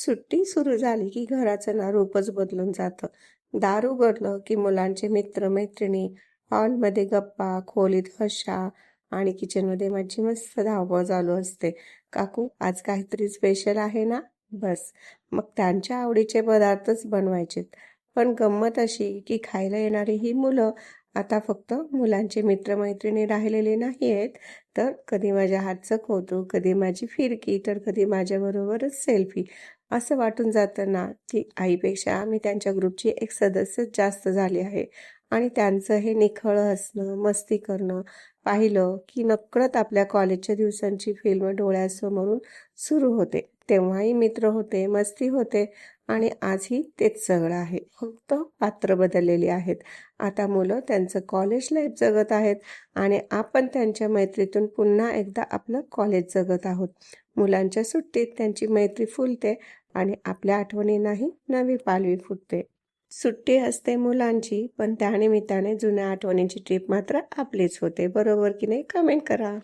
सुट्टी सुरू झाली की घराचं ना रूपच बदलून जातं. दार उघडलं की मुलांचे मित्र-मैत्रिणी, हॉलमध्ये गप्पा, खोलीत हशा आणि किचनमध्ये माझी मस्त धावपळ चालू असते. काकू, आज काहीतरी स्पेशल आहे ना? बस, मग त्यांच्या आवडीचे पदार्थच बनवायचेत. पण गंमत अशी की खायला येणारी ही मुलं आता फक्त मुलांचे मित्र-मैत्रिणी राहिलेले नाही आहेत, तर कधी माझ्या हातचं कौतुक, कधी माझी फिरकी, तर कधी माझ्याबरोबरच सेल्फी. असं वाटून जातं ना, की आईपेक्षा मी त्यांच्या ग्रुपची एक सदस्यच जास्त झाली आहे. आणि त्यांचं हे निखळ हसणं, मस्ती करणं पाहिलं, की नकळत आपल्या कॉलेजच्या दिवसांची फिल्म डोळ्यासमोरून सुरू होते. तेव्हाही मित्र होते, मस्ती होते आणि आजही तेच सगळं आहे. फक्त पात्र बदललेली आहेत. आता मुलं त्यांचं कॉलेज लाईफ जगत आहेत आणि आपण त्यांच्या मैत्रीतून पुन्हा एकदा आपलं कॉलेज जगत आहोत. मुलांच्या सुट्टीत त्यांची मैत्री फुलते आणि आपल्या आठवणींनाही नवी पालवी फुटते. सुट्टी असते मुलांची, पण त्यानिमित्ताने जुन्या आठवणींची ट्रिप मात्र आपलीच होते. बरोबर की नाही? कमेंट करा.